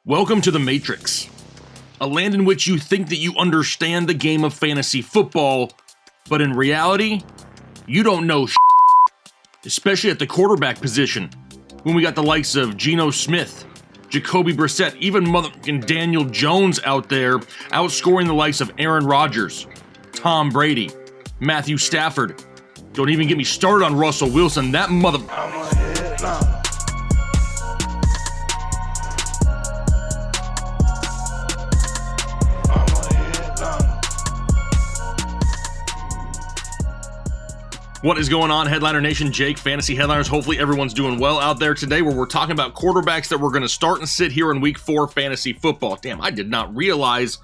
Welcome to the Matrix, a land in which you think that you understand the game of fantasy football, but in reality, you don't know shit. Especially at the quarterback position, when we got the likes of Geno Smith, Jacoby Brissett, even motherfucking Daniel Jones out there outscoring the likes of Aaron Rodgers, Tom Brady, Matthew Stafford. Don't even get me started on Russell Wilson, that mother... What is going on, Headliner Nation? Jake, Fantasy Headliners. Hopefully everyone's doing well out there today, where we're talking about quarterbacks that we're going to start and sit here in Week 4 fantasy football. Damn, I did not realize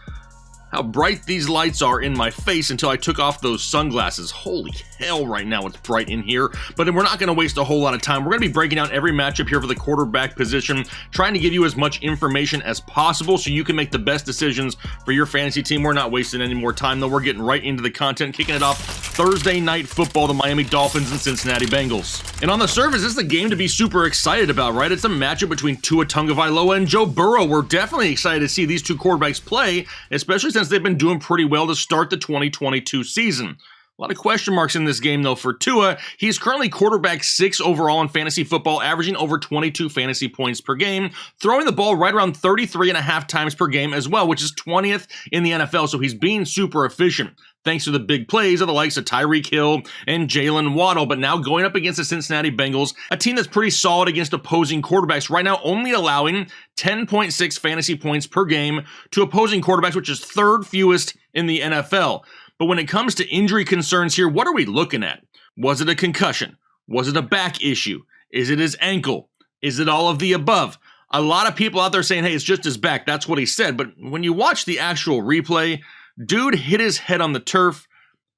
how bright these lights are in my face until I took off those sunglasses. Holy hell, right now it's bright in here. But we're not going to waste a whole lot of time. We're going to be breaking down every matchup here for the quarterback position, trying to give you as much information as possible so you can make the best decisions for your fantasy team. We're not wasting any more time, though. We're getting right into the content, kicking it off Thursday Night Football, the Miami Dolphins and Cincinnati Bengals. And on the surface, this is a game to be super excited about, right? It's a matchup between Tua Tagovailoa and Joe Burrow. We're definitely excited to see these two quarterbacks play, especially since they've been doing pretty well to start the 2022 season. A lot of question marks in this game, though, for Tua. He's currently quarterback 6 overall in fantasy football, averaging over 22 fantasy points per game, throwing the ball right around 33.5 times per game as well, which is 20th in the NFL, so he's being super efficient, thanks to the big plays of the likes of Tyreek Hill and Jalen Waddle. But now going up against the Cincinnati Bengals, a team that's pretty solid against opposing quarterbacks, right now only allowing 10.6 fantasy points per game to opposing quarterbacks, which is third fewest in the NFL. But when it comes to injury concerns here, what are we looking at? Was it a concussion? Was it a back issue? Is it his ankle? Is it all of the above? A lot of people out there saying, hey, it's just his back. That's what he said. But when you watch the actual replay, dude hit his head on the turf,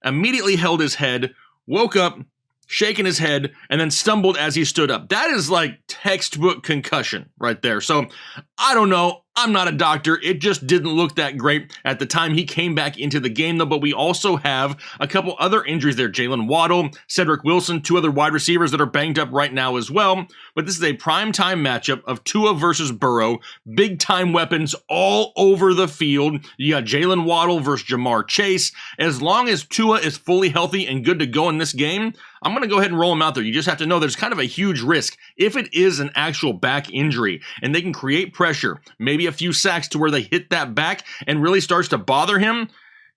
immediately held his head, woke up, shaking his head, and then stumbled as he stood up. That is like textbook concussion right there. So I don't know. I'm not a doctor. It just didn't look that great at the time he came back into the game, though. But we also have a couple other injuries there. Jalen Waddle, Cedric Wilson, two other wide receivers that are banged up right now as well. But this is a primetime matchup of Tua versus Burrow. Big-time weapons all over the field. You got Jalen Waddle versus Jamar Chase. As long as Tua is fully healthy and good to go in this game, I'm going to go ahead and roll him out there. You just have to know there's kind of a huge risk. If it is an actual back injury and they can create pressure, maybe a few sacks to where they hit that back and really starts to bother him,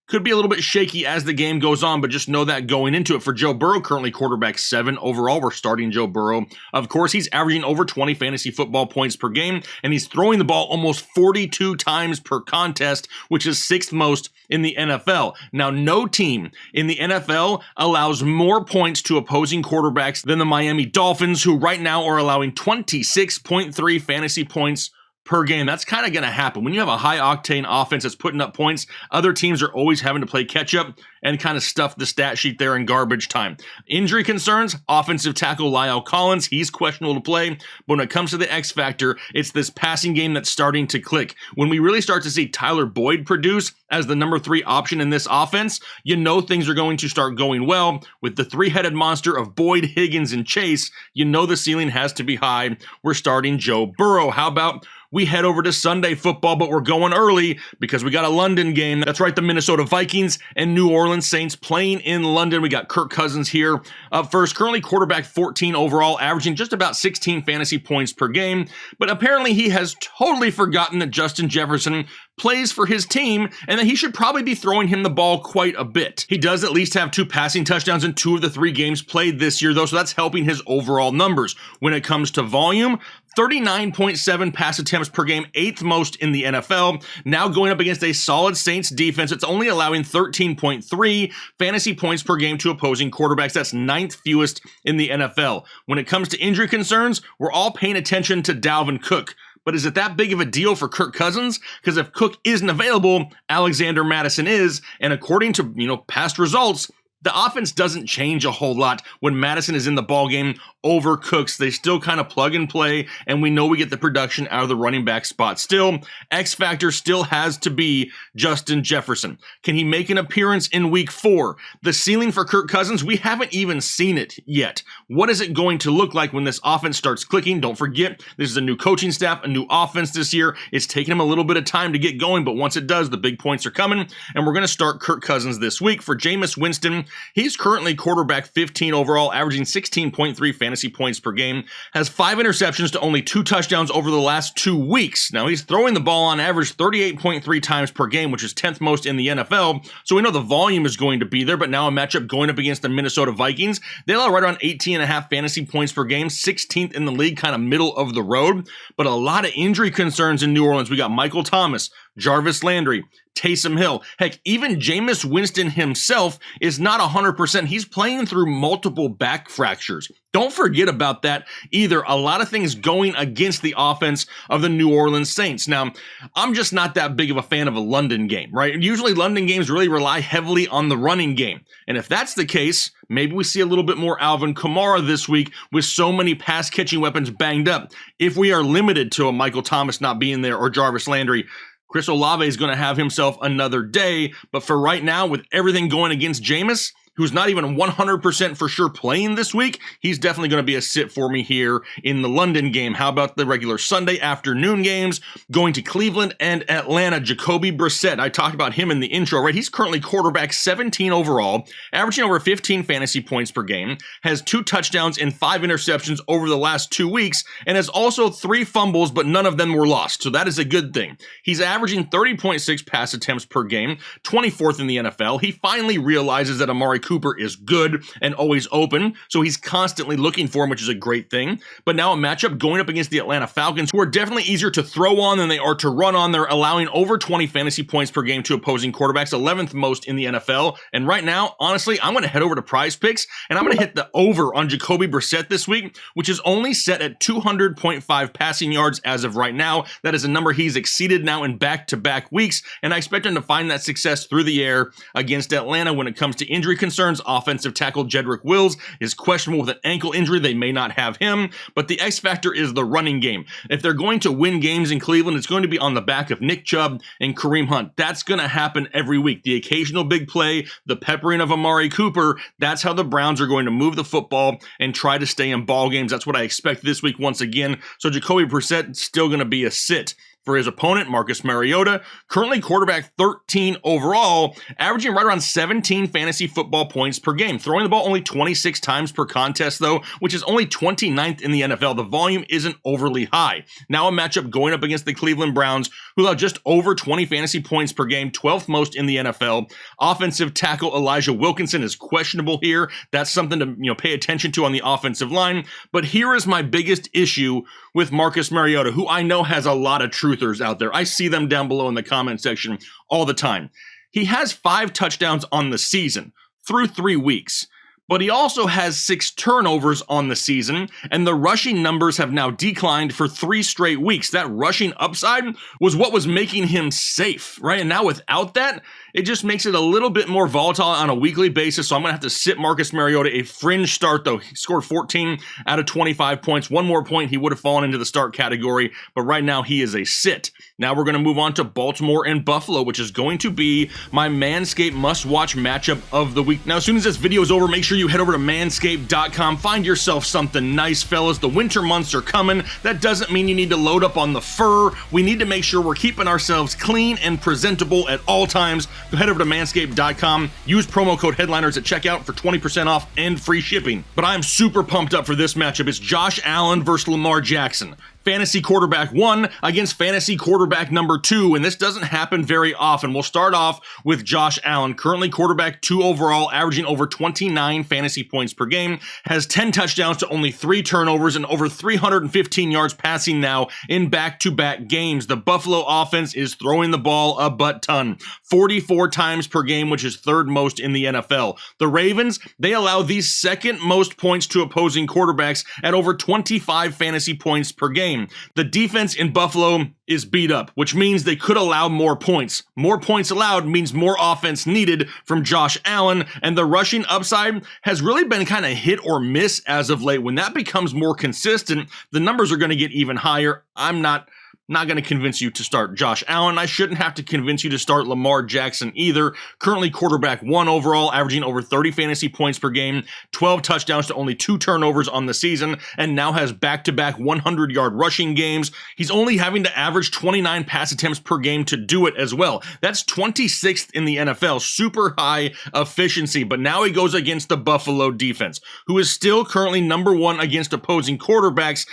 could be a little bit shaky as the game goes on, but just know that going into it. For Joe Burrow, currently quarterback 7 overall, we're starting Joe Burrow. Of course, he's averaging over 20 fantasy football points per game, and he's throwing the ball almost 42 times per contest, which is 6th most in the NFL. Now, no team in the NFL allows more points to opposing quarterbacks than the Miami Dolphins, who right now are allowing 26.3 fantasy points per game. That's kind of going to happen. When you have a high-octane offense that's putting up points, other teams are always having to play catch-up and kind of stuff the stat sheet there in garbage time. Injury concerns, offensive tackle La'el Collins, he's questionable to play. But when it comes to the X factor, it's this passing game that's starting to click. When we really start to see Tyler Boyd produce as the number 3 option in this offense, you know things are going to start going well. With the three-headed monster of Boyd, Higgins, and Chase, you know the ceiling has to be high. We're starting Joe Burrow. How about we head over to Sunday football, but we're going early because we got a London game. That's right, the Minnesota Vikings and New Orleans Saints playing in London. We got Kirk Cousins here up first, currently quarterback 14 overall, averaging just about 16 fantasy points per game. But apparently he has totally forgotten that Justin Jefferson plays for his team and that he should probably be throwing him the ball quite a bit. He does at least have 2 passing touchdowns in 2 of the 3 games played this year, though, so that's helping his overall numbers. When it comes to volume, 39.7 pass attempts per game, 8th most in the NFL. Now going up against a solid Saints defense, it's only allowing 13.3 fantasy points per game to opposing quarterbacks. That's 9th fewest in the NFL. When it comes to injury concerns, we're all paying attention to Dalvin Cook. But is it that big of a deal for Kirk Cousins? Because if Cook isn't available, Alexander Mattison is. And according to, past results, The offense doesn't change a whole lot when Madison is in the ballgame over Cooks. They still kind of plug and play, and we know we get the production out of the running back spot. Still, X factor still has to be Justin Jefferson. Can he make an appearance in week 4? The ceiling for Kirk Cousins, we haven't even seen it yet. What is it going to look like when this offense starts clicking? Don't forget, this is a new coaching staff, a new offense this year. It's taken him a little bit of time to get going, but once it does, the big points are coming, and we're going to start Kirk Cousins this week. For Jameis Winston, he's currently quarterback 15 overall, averaging 16.3 fantasy points per game, has 5 interceptions to only 2 touchdowns over the last 2 weeks. Now, he's throwing the ball on average 38.3 times per game, which is 10th most in the NFL, so we know the volume is going to be there, but now a matchup going up against the Minnesota Vikings. They allow right around 18.5 fantasy points per game, 16th in the league, kind of middle of the road, but a lot of injury concerns in New Orleans. We got Michael Thomas, Jarvis Landry, Taysom Hill. Heck, even Jameis Winston himself is not 100%. He's playing through multiple back fractures. Don't forget about that either. A lot of things going against the offense of the New Orleans Saints. Now, I'm just not that big of a fan of a London game, right? Usually London games really rely heavily on the running game. And if that's the case, maybe we see a little bit more Alvin Kamara this week with so many pass-catching weapons banged up. If we are limited to a Michael Thomas not being there or Jarvis Landry, Chris Olave is going to have himself another day, but for right now, with everything going against Jameis, who's not even 100% for sure playing this week, he's definitely going to be a sit for me here in the London game. How about the regular Sunday afternoon games? Going to Cleveland and Atlanta, Jacoby Brissett. I talked about him in the intro, right? He's currently quarterback 17 overall, averaging over 15 fantasy points per game, has 2 touchdowns and 5 interceptions over the last 2 weeks, and has also 3 fumbles, but none of them were lost, so that is a good thing. He's averaging 30.6 pass attempts per game, 24th in the NFL. He finally realizes that Amari Cooper is good and always open, so he's constantly looking for him, which is a great thing. But now a matchup going up against the Atlanta Falcons, who are definitely easier to throw on than they are to run on. They're allowing over 20 fantasy points per game to opposing quarterbacks, 11th most in the NFL. And right now, honestly, I'm going to head over to Prize Picks, and I'm going to hit the over on Jacoby Brissett this week, which is only set at 200.5 passing yards as of right now. That is a number he's exceeded now in back-to-back weeks, and I expect him to find that success through the air against Atlanta. When it comes to injury concerns, offensive tackle Jedrick Wills is questionable with an ankle injury. They may not have him, but the X factor is the running game. If they're going to win games in Cleveland, it's going to be on the back of Nick Chubb and Kareem Hunt. That's going to happen every week. The occasional big play, the peppering of Amari Cooper, that's how the Browns are going to move the football and try to stay in ball games. That's what I expect this week once again. So Jacoby Brissett still going to be a sit. For his opponent, Marcus Mariota, currently quarterback 13 overall, averaging right around 17 fantasy football points per game. Throwing the ball only 26 times per contest, though, which is only 29th in the NFL. The volume isn't overly high. Now a matchup going up against the Cleveland Browns, who allow just over 20 fantasy points per game, 12th most in the NFL. Offensive tackle Elijah Wilkinson is questionable here. That's something to pay attention to on the offensive line. But here is my biggest issue with Marcus Mariota, who I know has a lot of truthers out there. I see them down below in the comment section all the time. He has 5 touchdowns on the season through 3 weeks, but he also has 6 turnovers on the season, and the rushing numbers have now declined for 3 straight weeks. That rushing upside was what was making him safe, right? And now without that, it just makes it a little bit more volatile on a weekly basis, so I'm going to have to sit Marcus Mariota a fringe start, though. He scored 14 out of 25 points. One more point, he would have fallen into the start category, but right now he is a sit. Now we're going to move on to Baltimore and Buffalo, which is going to be my Manscaped must-watch matchup of the week. Now, as soon as this video is over, make sure you head over to manscaped.com. Find yourself something nice, fellas. The winter months are coming. That doesn't mean you need to load up on the fur. We need to make sure we're keeping ourselves clean and presentable at all times. Go head over to manscaped.com. Use promo code Headliners at checkout for 20% off and free shipping. But I'm super pumped up for this matchup. It's Josh Allen versus Lamar Jackson. Fantasy quarterback 1 against fantasy quarterback number 2, and this doesn't happen very often. We'll start off with Josh Allen, currently quarterback 2 overall, averaging over 29 fantasy points per game, has 10 touchdowns to only 3 turnovers and over 315 yards passing now in back-to-back games. The Buffalo offense is throwing the ball a butt ton, 44 times per game, which is 3rd most in the NFL. The Ravens, they allow the 2nd most points to opposing quarterbacks at over 25 fantasy points per game. game. The defense in Buffalo is beat up, which means they could allow more points. More points allowed means more offense needed from Josh Allen, and the rushing upside has really been kind of hit or miss as of late. When that becomes more consistent, the numbers are going to get even higher. I'm not going to convince you to start Josh Allen. I shouldn't have to convince you to start Lamar Jackson either. Currently quarterback 1 overall, averaging over 30 fantasy points per game, 12 touchdowns to only 2 turnovers on the season, and now has back-to-back 100-yard rushing games. He's only having to average 29 pass attempts per game to do it as well. That's 26th in the NFL, super high efficiency, but now he goes against the Buffalo defense, who is still currently number 1 against opposing quarterbacks.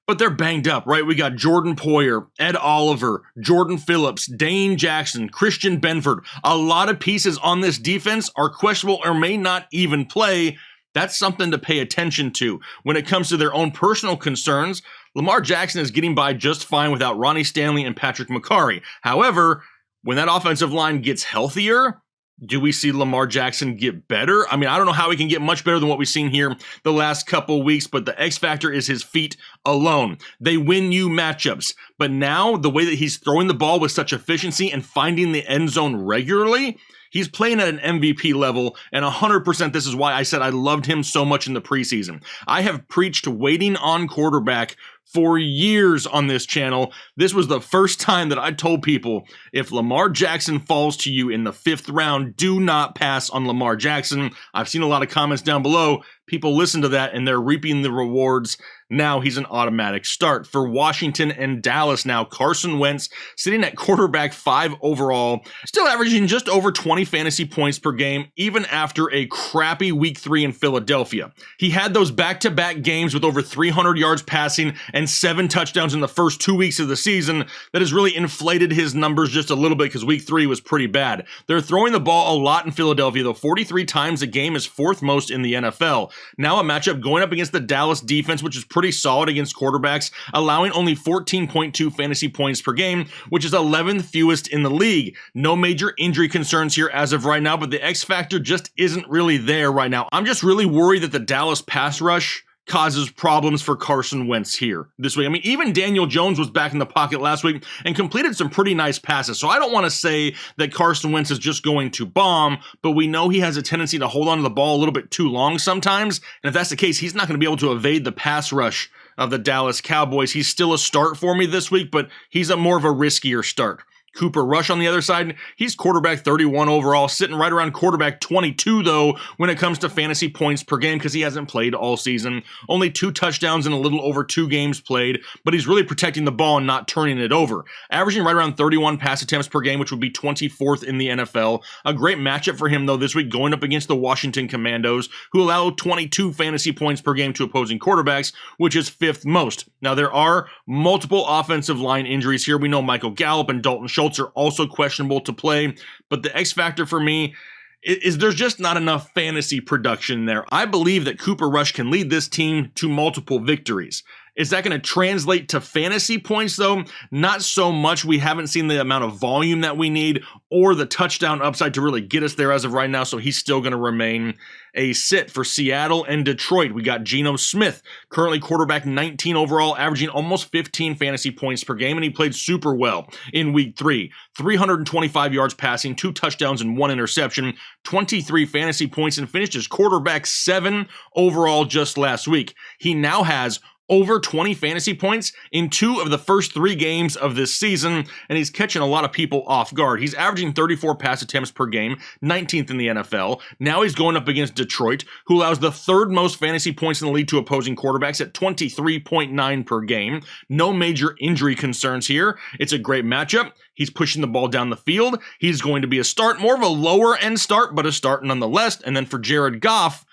But they're banged up, right? We got Jordan Poyer, Ed Oliver, Jordan Phillips, Dane Jackson, Christian Benford. A lot of pieces on this defense are questionable or may not even play. That's something to pay attention to. When it comes to their own personal concerns, Lamar Jackson is getting by just fine without Ronnie Stanley and Patrick McCarry. However, when that offensive line gets healthier, do we see Lamar Jackson get better? I mean, I don't know how he can get much better than what we've seen here the last couple weeks, but the X factor is his feet alone. They win you matchups. But now, the way that he's throwing the ball with such efficiency and finding the end zone regularly, he's playing at an MVP level, and 100% this is why I said I loved him so much in the preseason. I have preached waiting on quarterback for years on this channel. This was the first time that I told people, if Lamar Jackson falls to you in the 5th round, do not pass on Lamar Jackson. I've seen a lot of comments down below. People listen to that and they're reaping the rewards. Now he's an automatic start. For Washington and Dallas now, Carson Wentz sitting at quarterback 5 overall, still averaging just over 20 fantasy points per game, even after a crappy week 3 in Philadelphia. He had those back-to-back games with over 300 yards passing and 7 touchdowns in the first 2 weeks of the season. That has really inflated his numbers just a little bit because week 3 was pretty bad. They're throwing the ball a lot in Philadelphia, though 43 times a game is 4th most in the NFL. Now a matchup going up against the Dallas defense, which is pretty solid against quarterbacks, allowing only 14.2 fantasy points per game, which is 11th fewest in the league. No major injury concerns here as of right now, but the X factor just isn't really there right now. I'm just really worried that the Dallas pass rush causes problems for Carson Wentz here this week. I mean, even Daniel Jones was back in the pocket last week and completed some pretty nice passes. So I don't want to say that Carson Wentz is just going to bomb, but we know he has a tendency to hold on to the ball a little bit too long sometimes. And if that's the case, he's not going to be able to evade the pass rush of the Dallas Cowboys. He's still a start for me this week, but he's a more of a riskier start. Cooper Rush on the other side, he's quarterback 31 overall, sitting right around quarterback 22 though when it comes to fantasy points per game because he hasn't played all season. Only 2 touchdowns in a little over 2 games played, but he's really protecting the ball and not turning it over. Averaging right around 31 pass attempts per game, which would be 24th in the NFL. A great matchup for him though this week going up against the Washington Commandos, who allow 22 fantasy points per game to opposing quarterbacks, which is 5th most. Now there are multiple offensive line injuries here. We know Michael Gallup and Dalton Schultz are also questionable to play, but the X factor for me is there's just not enough fantasy production there. I believe that Cooper Rush can lead this team to multiple victories. Is that going to translate to fantasy points, though? Not so much. We haven't seen the amount of volume that we need or the touchdown upside to really get us there as of right now, so he's still going to remain a sit. For Seattle and Detroit, we got Geno Smith, currently quarterback 19 overall, averaging almost 15 fantasy points per game, and he played super well in week 3. 325 yards passing, 2 touchdowns and 1 interception, 23 fantasy points, and finished as quarterback 7 overall just last week. He now has over 20 fantasy points in 2 of the first 3 games of this season, and he's catching a lot of people off guard. He's averaging 34 pass attempts per game, 19th in the NFL. Now he's going up against Detroit, who allows the 3rd most fantasy points in the league to opposing quarterbacks at 23.9 per game. No major injury concerns here. It's a great matchup. He's pushing the ball down the field. He's going to be a start, more of a lower end start, but a start nonetheless. And then for Jared Goff,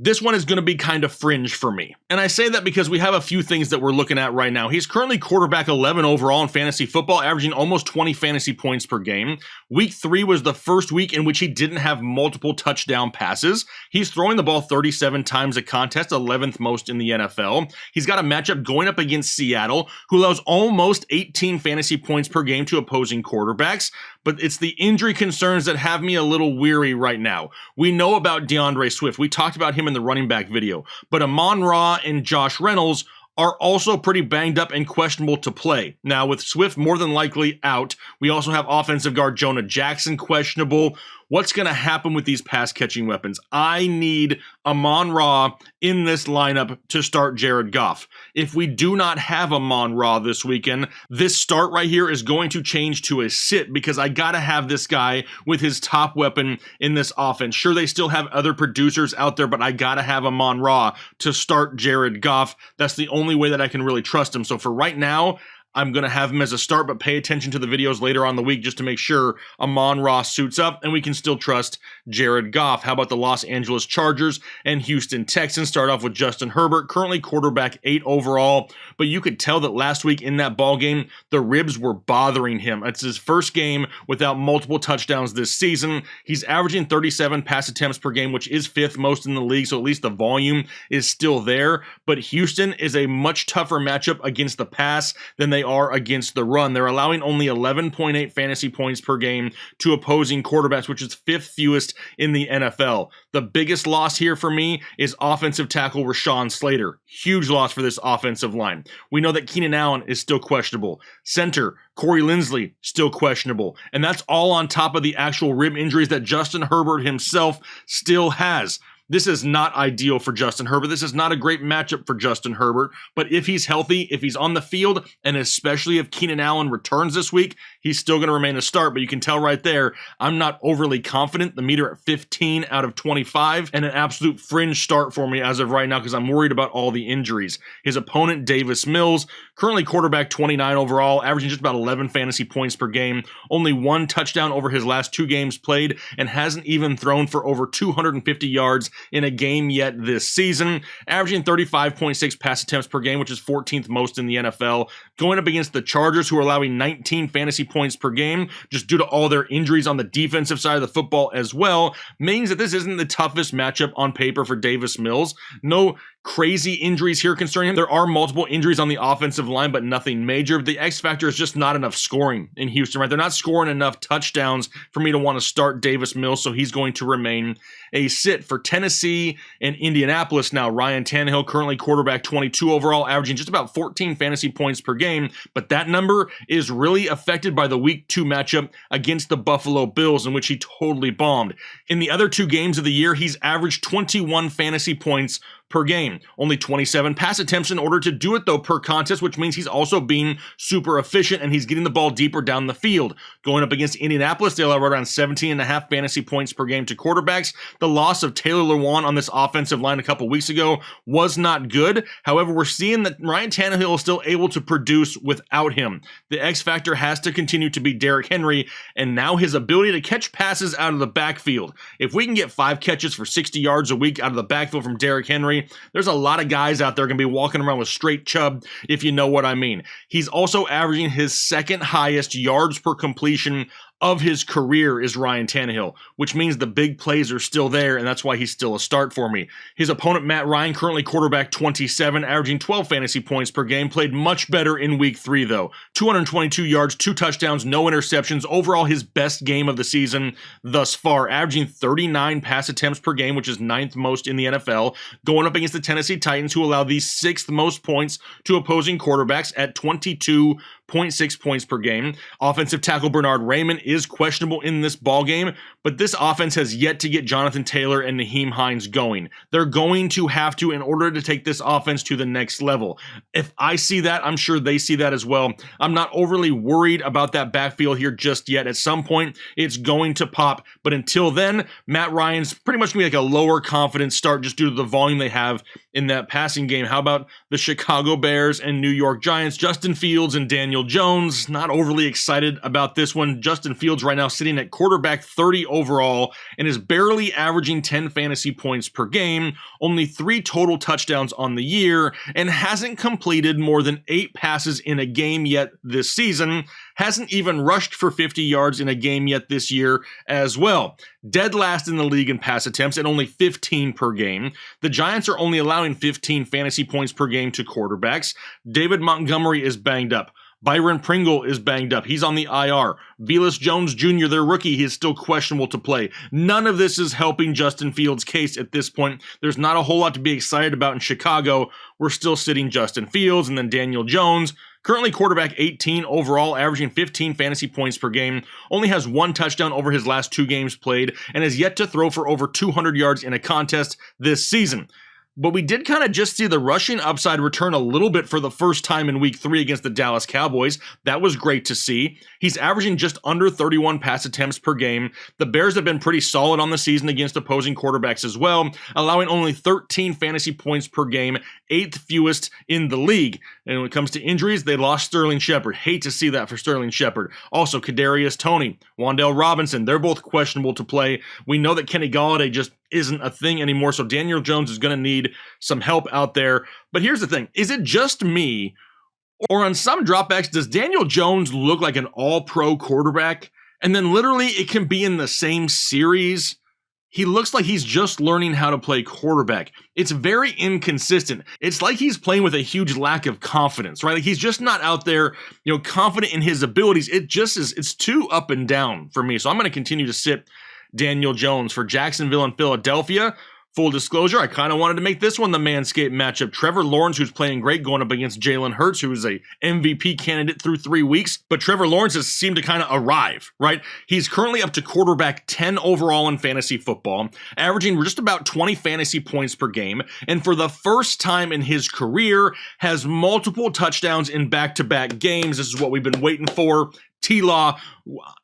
this one is going to be kind of fringe for me. And I say that because we have a few things that we're looking at right now. He's currently quarterback 11 overall in fantasy football, averaging almost 20 fantasy points per game. Week 3 was the first week in which he didn't have multiple touchdown passes. He's throwing the ball 37 times a contest, 11th most in the NFL. He's got a matchup going up against Seattle, who allows almost 18 fantasy points per game to opposing quarterbacks. But it's the injury concerns that have me a little weary right now. We know about DeAndre Swift. We talked about him in the running back video. But Amon-Ra and Josh Reynolds are also pretty banged up and questionable to play. Now, with Swift more than likely out, we also have offensive guard Jonah Jackson questionable. What's going to happen with these pass-catching weapons? I need Amon-Ra in this lineup to start Jared Goff. If we do not have Amon-Ra this weekend, this start right here is going to change to a sit because I got to have this guy with his top weapon in this offense. Sure, they still have other producers out there, but I got to have Amon-Ra to start Jared Goff. That's the only way that I can really trust him. So for right now, I'm going to have him as a start, but pay attention to the videos later on in the week just to make sure Amon-Ra suits up and we can still trust Jared Goff. How about the Los Angeles Chargers and Houston Texans? Start off with Justin Herbert, currently quarterback 8 overall, but you could tell that last week in that ball game, the ribs were bothering him. It's his first game without multiple touchdowns this season. He's averaging 37 pass attempts per game, which is 5th most in the league, so at least the volume is still there, but Houston is a much tougher matchup against the pass than they are against the run. They're allowing only 11.8 fantasy points per game to opposing quarterbacks, which is 5th fewest in the NFL. The biggest loss here for me is offensive tackle Rashawn Slater. Huge loss for this offensive line. We know that Keenan Allen is still questionable. Center Corey Linsley, still questionable. And that's all on top of the actual rib injuries that Justin Herbert himself still has. This is not ideal for Justin Herbert. This is not a great matchup for Justin Herbert. But if he's healthy, if he's on the field, and especially if Keenan Allen returns this week, he's still going to remain a start. But you can tell right there, I'm not overly confident. The meter at 15 out of 25, and an absolute fringe start for me as of right now because I'm worried about all the injuries. His opponent, Davis Mills, currently quarterback 29 overall, averaging just about 11 fantasy points per game. Only 1 touchdown over his last 2 games played, and hasn't even thrown for over 250 yards in a game yet this season, averaging 35.6 pass attempts per game, which is 14th most in the NFL. Going up against the Chargers, who are allowing 19 fantasy points per game, just due to all their injuries on the defensive side of the football as well, means that this isn't the toughest matchup on paper for Davis Mills. No crazy injuries here concerning him. There are multiple injuries on the offensive line, but nothing major. But the X factor is just not enough scoring in Houston, right? They're not scoring enough touchdowns for me to want to start Davis Mills, so he's going to remain a sit. For Tennessee and Indianapolis now, Ryan Tannehill, currently quarterback 22 overall, averaging just about 14 fantasy points per game, but that number is really affected by the week 2 matchup against the Buffalo Bills, in which he totally bombed. In the other 2 games of the year, he's averaged 21 fantasy points per game. Only 27 pass attempts in order to do it, though, per contest, which means he's also being super efficient and he's getting the ball deeper down the field. Going up against Indianapolis, they allow right around 17.5 fantasy points per game to quarterbacks. The loss of Taylor Lewan on this offensive line a couple weeks ago was not good. However, we're seeing that Ryan Tannehill is still able to produce without him. The X factor has to continue to be Derrick Henry, and now his ability to catch passes out of the backfield. If we can get 5 catches for 60 yards a week out of the backfield from Derrick Henry, there's a lot of guys out there going to be walking around with straight chub, if you know what I mean. He's also averaging his 2nd highest yards per completion of his career is Ryan Tannehill, which means the big plays are still there, and that's why he's still a start for me. His opponent, Matt Ryan, currently quarterback 27, averaging 12 fantasy points per game, played much better in week 3, though. 222 yards, 2 touchdowns, no interceptions. Overall, his best game of the season thus far, averaging 39 pass attempts per game, which is 9th most in the NFL, going up against the Tennessee Titans, who allow the 6th most points to opposing quarterbacks at 22.6 points per game. Offensive tackle Bernard Raymond is questionable in this ball game, but this offense has yet to get Jonathan Taylor and Nyheim Hines going. They're going to have to in order to take this offense to the next level. If I see that, I'm sure they see that as well. I'm not overly worried about that backfield here just yet. At some point, it's going to pop, but until then, Matt Ryan's pretty much going to be like a lower confidence start just due to the volume they have in that passing game. How about the Chicago Bears and New York Giants? Justin Fields and Daniel Jones. Not overly excited about this one. Justin Fields right now sitting at quarterback 30 overall and is barely averaging 10 fantasy points per game, only 3 total touchdowns on the year, and hasn't completed more than 8 passes in a game yet this season. Hasn't even rushed for 50 yards in a game yet this year as well. Dead last in the league in pass attempts at only 15 per game. The Giants are only allowing 15 fantasy points per game to quarterbacks. David Montgomery is banged up. Byron Pringle is banged up. He's on the IR. Velus Jones Jr., their rookie, he is still questionable to play. None of this is helping Justin Fields' case at this point. There's not a whole lot to be excited about in Chicago. We're still sitting Justin Fields and then Daniel Jones. Currently quarterback 18 overall, averaging 15 fantasy points per game. Only has 1 touchdown over his last 2 games played and has yet to throw for over 200 yards in a contest this season. But we did kind of just see the rushing upside return a little bit for the first time in week 3 against the Dallas Cowboys. That was great to see. He's averaging just under 31 pass attempts per game. The Bears have been pretty solid on the season against opposing quarterbacks as well, allowing only 13 fantasy points per game, 8th fewest in the league. And when it comes to injuries, they lost Sterling Shepard. Hate to see that for Sterling Shepard. Also, Kadarius Toney, Wan'Dale Robinson, they're both questionable to play. We know that Kenny Golladay just isn't a thing anymore, so Daniel Jones is going to need some help out there. But here's the thing. Is it just me, or on some dropbacks, does Daniel Jones look like an all-pro quarterback? And then literally it can be in the same series. He looks like he's just learning how to play quarterback. It's very inconsistent. It's like he's playing with a huge lack of confidence, right? Like he's just not out there, confident in his abilities. It's too up and down for me. So I'm going to continue to sit Daniel Jones. For Jacksonville and Philadelphia, full disclosure, I kind of wanted to make this one the Manscaped matchup. Trevor Lawrence, who's playing great, going up against Jalen Hurts, who is a MVP candidate through 3 weeks. But Trevor Lawrence has seemed to kind of arrive, right? He's currently up to quarterback 10 overall in fantasy football, averaging just about 20 fantasy points per game. And for the first time in his career, has multiple touchdowns in back-to-back games. This is what we've been waiting for. T-Law,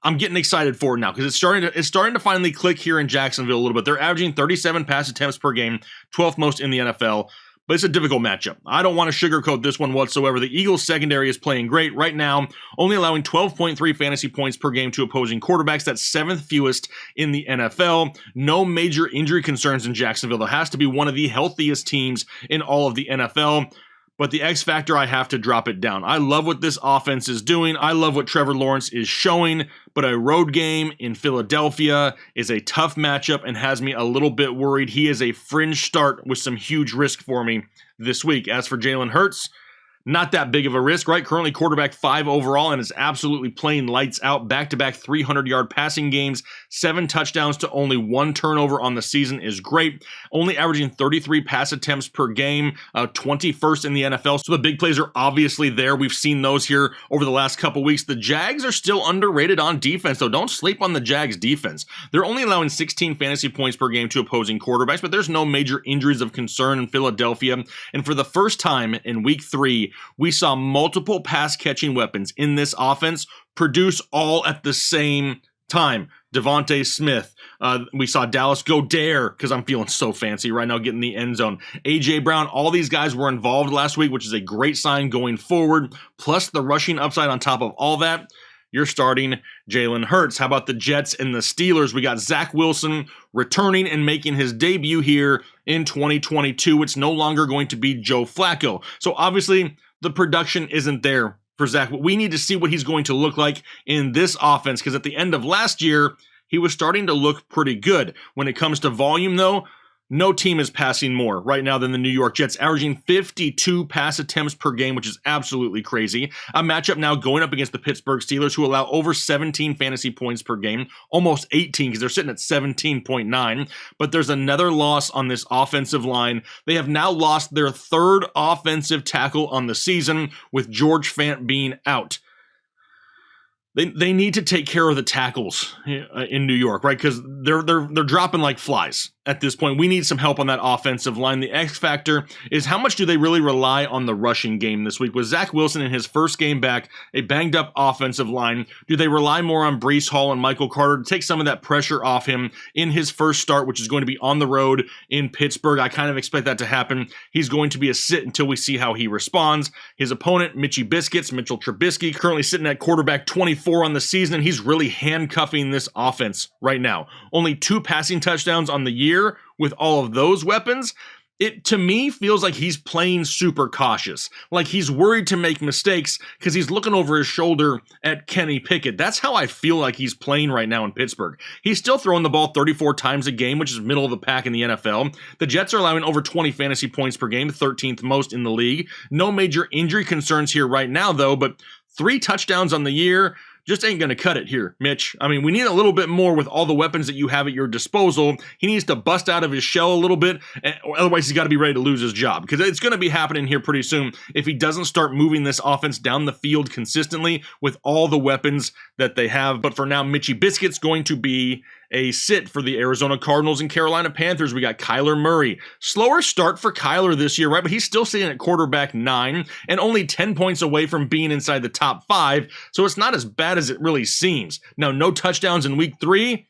I'm getting excited for it now because it's starting to finally click here in Jacksonville a little bit. They're averaging 37 pass attempts per game, 12th most in the NFL, but it's a difficult matchup. I don't want to sugarcoat this one whatsoever. The Eagles secondary is playing great right now, only allowing 12.3 fantasy points per game to opposing quarterbacks. That's 7th fewest in the NFL. No major injury concerns in Jacksonville. There has to be one of the healthiest teams in all of the NFL. But the X factor, I have to drop it down. I love what this offense is doing. I love what Trevor Lawrence is showing. But a road game in Philadelphia is a tough matchup and has me a little bit worried. He is a fringe start with some huge risk for me this week. As for Jalen Hurts, not that big of a risk, right? Currently quarterback 5 overall and is absolutely playing lights out. Back-to-back 300-yard passing games, 7 touchdowns to only 1 turnover on the season is great. Only averaging 33 pass attempts per game, 21st in the NFL. So the big plays are obviously there. We've seen those here over the last couple weeks. The Jags are still underrated on defense, though. Don't sleep on the Jags defense. They're only allowing 16 fantasy points per game to opposing quarterbacks, but there's no major injuries of concern in Philadelphia. And for the first time in week 3, we saw multiple pass-catching weapons in this offense produce all at the same time. Devontae Smith. We saw Dallas Goedert, because I'm feeling so fancy right now, getting the end zone. A.J. Brown, all these guys were involved last week, which is a great sign going forward. Plus the rushing upside on top of all that. You're starting Jalen Hurts. How about the Jets and the Steelers? We got Zach Wilson returning and making his debut here in 2022. It's no longer going to be Joe Flacco. So obviously, the production isn't there for Zach. But we need to see what he's going to look like in this offense, because at the end of last year, he was starting to look pretty good. When it comes to volume, though, no team is passing more right now than the New York Jets, averaging 52 pass attempts per game, which is absolutely crazy. A matchup now going up against the Pittsburgh Steelers, who allow over 17 fantasy points per game, almost 18 because they're sitting at 17.9. But there's another loss on this offensive line. They have now lost their 3rd offensive tackle on the season, with George Fant being out. They need to take care of the tackles in New York, right? Because they're dropping like flies at this point. We need some help on that offensive line. The X factor is how much do they really rely on the rushing game this week? With Zach Wilson in his first game back, a banged up offensive line, do they rely more on Breece Hall and Michael Carter to take some of that pressure off him in his first start, which is going to be on the road in Pittsburgh? I kind of expect that to happen. He's going to be a sit until we see how he responds. His opponent, Mitchell Trubisky, currently sitting at quarterback 24 on the season, and he's really handcuffing this offense right now. Only 2 passing touchdowns on the year. With all of those weapons, it to me feels like he's playing super cautious, like he's worried to make mistakes because he's looking over his shoulder at Kenny Pickett. That's how I feel like he's playing right now in Pittsburgh. He's still throwing the ball 34 times a game, which is middle of the pack in the NFL. The Jets are allowing over 20 fantasy points per game, 13th most in the league. No major injury concerns here right now, though, but 3 touchdowns on the year just ain't going to cut it here, Mitch. I mean, we need a little bit more with all the weapons that you have at your disposal. He needs to bust out of his shell a little bit, otherwise he's got to be ready to lose his job, because it's going to be happening here pretty soon if he doesn't start moving this offense down the field consistently with all the weapons that they have. But for now, Mitchie Biscuit's going to be a sit for the Arizona Cardinals and Carolina Panthers. We got Kyler Murray. Slower start for Kyler this year, right? But he's still sitting at quarterback 9 and only 10 points away from being inside the top 5. So it's not as bad as it really seems. Now, no touchdowns in week 3.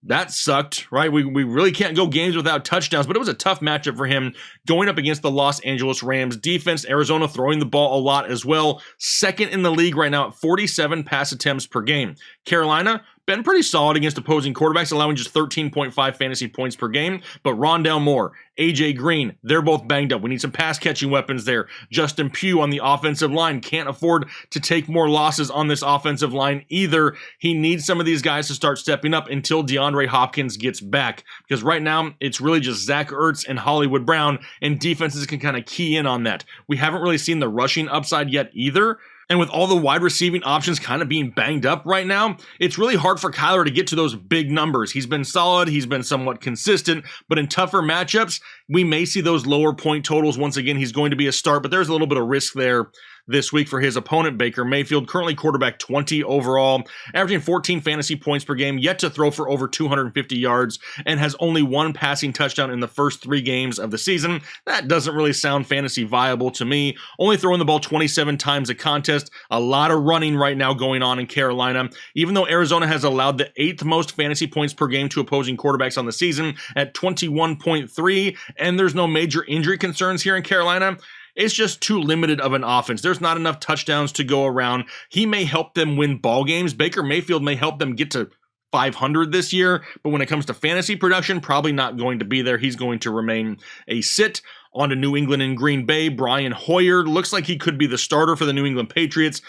That sucked, right? We really can't go games without touchdowns, but it was a tough matchup for him going up against the Los Angeles Rams defense. Arizona throwing the ball a lot as well. Second in the league right now at 47 pass attempts per game. Carolina been pretty solid against opposing quarterbacks, allowing just 13.5 fantasy points per game. But Rondale Moore, AJ Green, they're both banged up. We need some pass-catching weapons there. Justin Pugh on the offensive line can't afford to take more losses on this offensive line either. He needs some of these guys to start stepping up until DeAndre Hopkins gets back. Because right now, it's really just Zach Ertz and Hollywood Brown, and defenses can kind of key in on that. We haven't really seen the rushing upside yet either. And with all the wide receiving options kind of being banged up right now, it's really hard for Kyler to get to those big numbers. He's been solid, he's been somewhat consistent, but in tougher matchups, we may see those lower point totals. Once again, he's going to be a start, but there's a little bit of risk there this week for his opponent, Baker Mayfield, currently quarterback 20 overall, averaging 14 fantasy points per game, yet to throw for over 250 yards, and has only 1 passing touchdown in the first 3 games of the season. That doesn't really sound fantasy viable to me. Only throwing the ball 27 times a contest. A lot of running right now going on in Carolina. Even though Arizona has allowed the 8th most fantasy points per game to opposing quarterbacks on the season at 21.3, and there's no major injury concerns here in Carolina, it's just too limited of an offense. There's not enough touchdowns to go around. He may help them win ball games. Baker Mayfield may help them get to 500 this year, but when it comes to fantasy production, probably not going to be there. He's going to remain a sit. On to New England and Green Bay. Brian Hoyer looks like he could be the starter for the New England Patriots.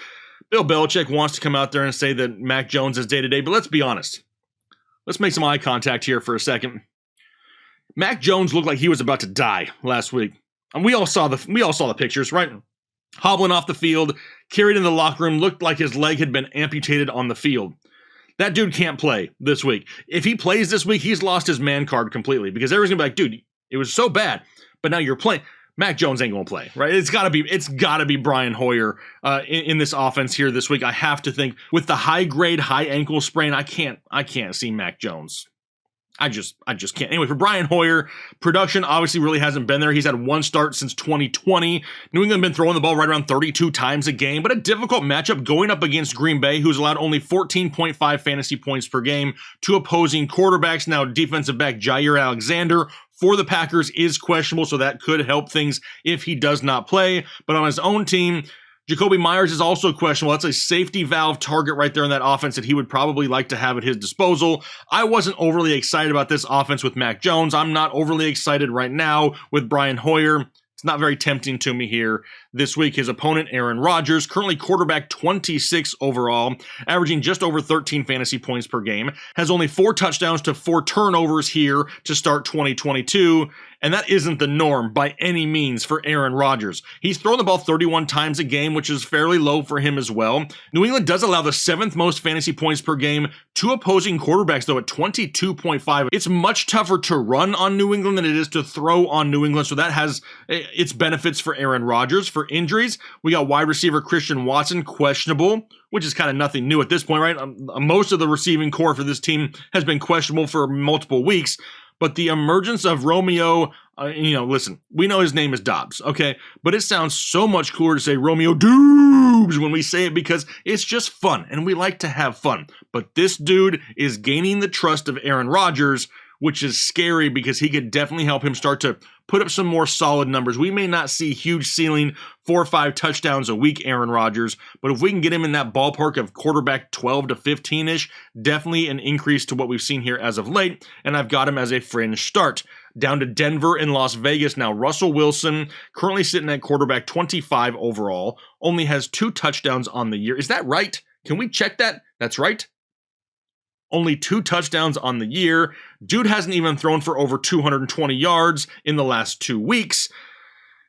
Bill Belichick wants to come out there and say that Mac Jones is day-to-day, but let's be honest. Let's make some eye contact here for a second. Mac Jones looked like he was about to die last week. And we all saw the pictures, right? Hobbling off the field, carried in the locker room, looked like his leg had been amputated on the field. That dude can't play this week. If he plays this week, he's lost his man card completely, because everyone's gonna be like, dude, it was so bad, but now you're playing. Mac Jones ain't gonna play, right? It's gotta be Brian Hoyer in this offense here this week. I have to think with the high grade, high ankle sprain, I can't see Mac Jones. I just can't. Anyway, for Brian Hoyer, production obviously really hasn't been there. He's had 1 start since 2020. New England been throwing the ball right around 32 times a game, but a difficult matchup going up against Green Bay, who's allowed only 14.5 fantasy points per game to opposing quarterbacks. Now, defensive back Jair Alexander for the Packers is questionable, so that could help things if he does not play. But on his own team, Jacoby Myers is also questionable. That's a safety valve target right there in that offense that he would probably like to have at his disposal. I wasn't overly excited about this offense with Mac Jones. I'm not overly excited right now with Brian Hoyer. It's not very tempting to me here this week. His opponent, Aaron Rodgers, currently quarterback 26 overall, averaging just over 13 fantasy points per game, has only 4 touchdowns to 4 turnovers here to start 2022, and that isn't the norm by any means for Aaron Rodgers. He's thrown the ball 31 times a game, which is fairly low for him as well. New England does allow the 7th most fantasy points per game to opposing quarterbacks, though, at 22.5. It's much tougher to run on New England than it is to throw on New England, so that has its benefits for Aaron Rodgers. For injuries, we got wide receiver Christian Watson questionable, which is kind of nothing new at this point, right? Most of the receiving core for this team has been questionable for multiple weeks, but the emergence of Romeo, listen, we know his name is Dobbs, okay? But it sounds so much cooler to say Romeo Doubs when we say it, because it's just fun, and we like to have fun. But this dude is gaining the trust of Aaron Rodgers, which is scary because he could definitely help him start to put up some more solid numbers. We may not see huge ceiling 4 or 5 touchdowns a week, Aaron Rodgers, but if we can get him in that ballpark of quarterback 12 to 15-ish, definitely an increase to what we've seen here as of late, and I've got him as a fringe start. Down to Denver and Las Vegas now. Russell Wilson, currently sitting at quarterback 25 overall, only has 2 touchdowns on the year. Is that right? Can we check that? That's right. Only 2 touchdowns on the year. Dude hasn't even thrown for over 220 yards in the last 2 weeks.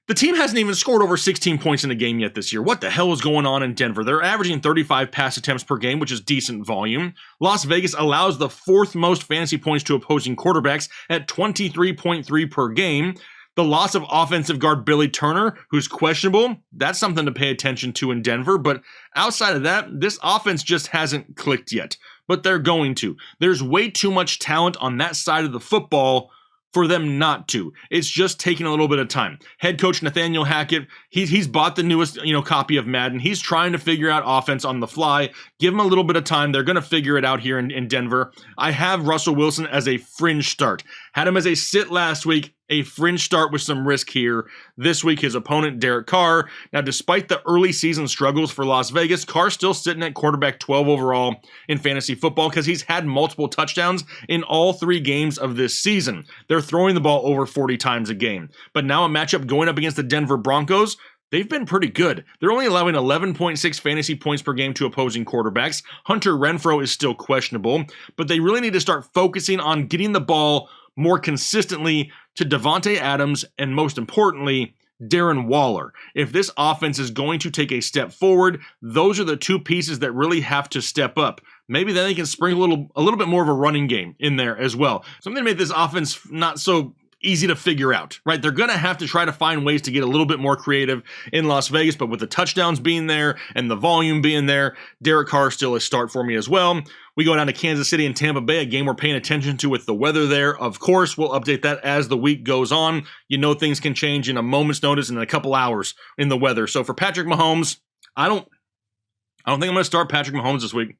The team hasn't even scored over 16 points in a game yet this year. What the hell is going on in Denver? They're averaging 35 pass attempts per game, which is decent volume. Las Vegas allows the 4th most fantasy points to opposing quarterbacks at 23.3 per game. The loss of offensive guard Billy Turner, who's questionable, that's something to pay attention to in Denver. But outside of that, this offense just hasn't clicked yet. But they're going to. There's way too much talent on that side of the football for them not to. It's just taking a little bit of time. Head coach Nathaniel Hackett, he's bought the newest, copy of Madden. He's trying to figure out offense on the fly. Give him a little bit of time. They're going to figure it out here in Denver. I have Russell Wilson as a fringe start. Had him as a sit last week, a fringe start with some risk here. This week, his opponent, Derek Carr. Now, despite the early season struggles for Las Vegas, Carr's still sitting at quarterback 12 overall in fantasy football because he's had multiple touchdowns in all 3 games of this season. They're throwing the ball over 40 times a game. But now a matchup going up against the Denver Broncos, they've been pretty good. They're only allowing 11.6 fantasy points per game to opposing quarterbacks. Hunter Renfrow is still questionable, but they really need to start focusing on getting the ball more consistently to Davante Adams and, most importantly, Darren Waller. If this offense is going to take a step forward, those are the 2 pieces that really have to step up. Maybe then they can sprinkle a little bit more of a running game in there as well. Something to make this offense not so easy to figure out, right? They're going to have to try to find ways to get a little bit more creative in Las Vegas, but with the touchdowns being there and the volume being there, Derek Carr still a start for me as well. We go down to Kansas City and Tampa Bay, a game we're paying attention to with the weather there. Of course, we'll update that as the week goes on. Things can change in a moment's notice in a couple hours in the weather. So for Patrick Mahomes, I don't think I'm going to start Patrick Mahomes this week.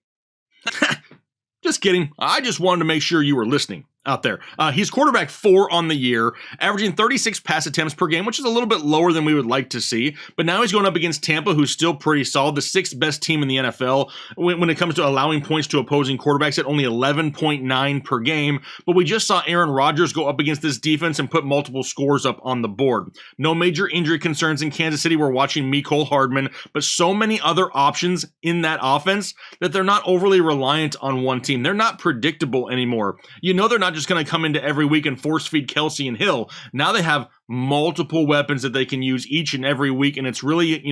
Just kidding. I just wanted to make sure you were listening out there. He's quarterback 4 on the year, averaging 36 pass attempts per game, which is a little bit lower than we would like to see. But now he's going up against Tampa, who's still pretty solid, the 6th best team in the NFL when it comes to allowing points to opposing quarterbacks at only 11.9 per game. But we just saw Aaron Rodgers go up against this defense and put multiple scores up on the board. No major injury concerns in Kansas City. We're watching Mecole Hardman, but so many other options in that offense that they're not overly reliant on one team. They're not predictable anymore. They're not just going to come into every week and force feed Kelsey and Hill. Now they have multiple weapons that they can use each and every week, and it's really,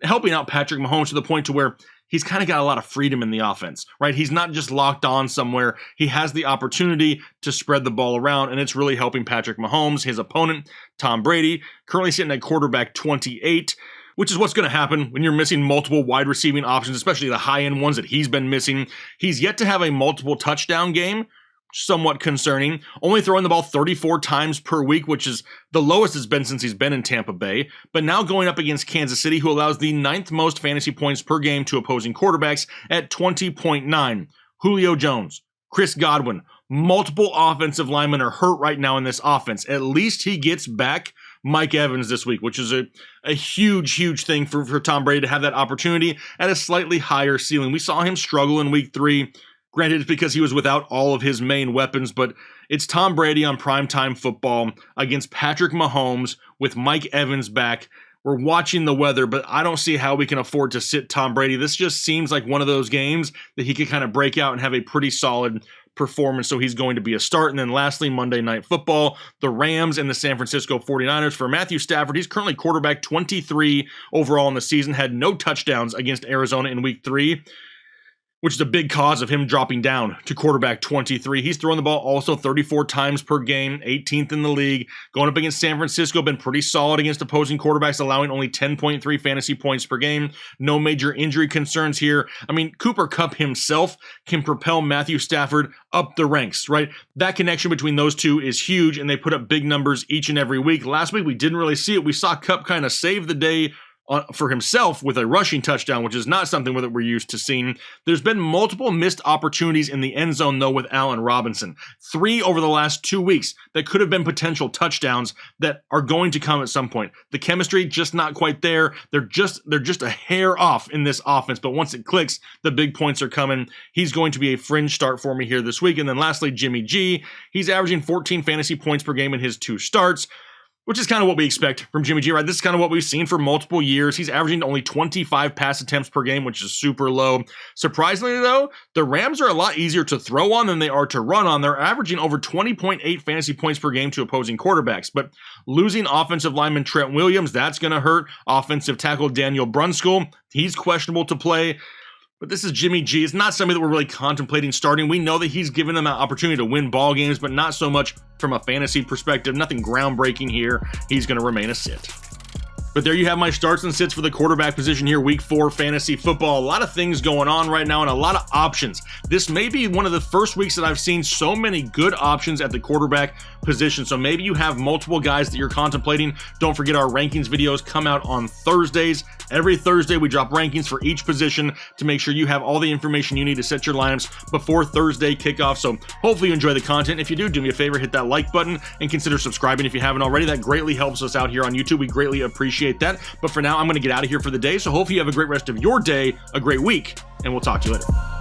helping out Patrick Mahomes to the point to where he's kind of got a lot of freedom in the offense, right? He's not just locked on somewhere. He has the opportunity to spread the ball around, and it's really helping Patrick Mahomes. His opponent, Tom Brady, currently sitting at quarterback 28, which is what's going to happen when you're missing multiple wide receiving options, especially the high-end ones that he's been missing. He's yet to have a multiple touchdown game, somewhat concerning, only throwing the ball 34 times per week, which is the lowest it's been since he's been in Tampa Bay, but now going up against Kansas City, who allows the 9th most fantasy points per game to opposing quarterbacks at 20.9. Julio Jones, Chris Godwin, multiple offensive linemen are hurt right now in this offense. At least he gets back Mike Evans this week, which is a huge thing for Tom Brady to have that opportunity at a slightly higher ceiling. We saw him struggle in week 3. Granted, it's because he was without all of his main weapons, but it's Tom Brady on primetime football against Patrick Mahomes with Mike Evans back. We're watching the weather, but I don't see how we can afford to sit Tom Brady. This just seems like one of those games that he could kind of break out and have a pretty solid performance, so he's going to be a start. And then lastly, Monday Night Football, the Rams and the San Francisco 49ers. For Matthew Stafford, he's currently quarterback 23 overall in the season, had no touchdowns against Arizona in week 3. Which is a big cause of him dropping down to quarterback 23. He's throwing the ball also 34 times per game, 18th in the league. Going up against San Francisco, been pretty solid against opposing quarterbacks, allowing only 10.3 fantasy points per game. No major injury concerns here. I mean, Cooper Kupp himself can propel Matthew Stafford up the ranks, right? That connection between those two is huge, and they put up big numbers each and every week. Last week, we didn't really see it. We saw Kupp kind of save the day for himself with a rushing touchdown, which is not something that we're used to seeing. There's been multiple missed opportunities in the end zone, though, with Allen Robinson. 3 over the last 2 weeks that could have been potential touchdowns that are going to come at some point. The chemistry just not quite there. They're just a hair off in this offense, but once it clicks, the big points are coming. He's going to be a fringe start for me here this week. And then lastly, Jimmy G. He's averaging 14 fantasy points per game in his 2 starts. which is kind of what we expect from Jimmy G, right? This is kind of what we've seen for multiple years. He's averaging only 25 pass attempts per game, which is super low. Surprisingly, though, the Rams are a lot easier to throw on than they are to run on. They're averaging over 20.8 fantasy points per game to opposing quarterbacks. But losing offensive lineman Trent Williams, that's going to hurt. Offensive tackle Daniel Brunskill, he's questionable to play. But this is Jimmy G. It's not somebody that we're really contemplating starting. We know that he's given them an opportunity to win ball games, but not so much from a fantasy perspective. Nothing groundbreaking here. He's going to remain a sit. But there you have my starts and sits for the quarterback position here, week 4 fantasy football. A lot of things going on right now and a lot of options. This may be one of the first weeks that I've seen so many good options at the quarterback position. So maybe you have multiple guys that you're contemplating. Don't forget our rankings videos come out on Thursdays. Every Thursday we drop rankings for each position to make sure you have all the information you need to set your lineups before Thursday kickoff. So hopefully you enjoy the content. If you do me a favor, hit that like button and consider subscribing if you haven't already. That greatly helps us out here on YouTube. We greatly appreciate that. But for now, I'm going to get out of here for the day. So hopefully you have a great rest of your day, a great week, and we'll talk to you later.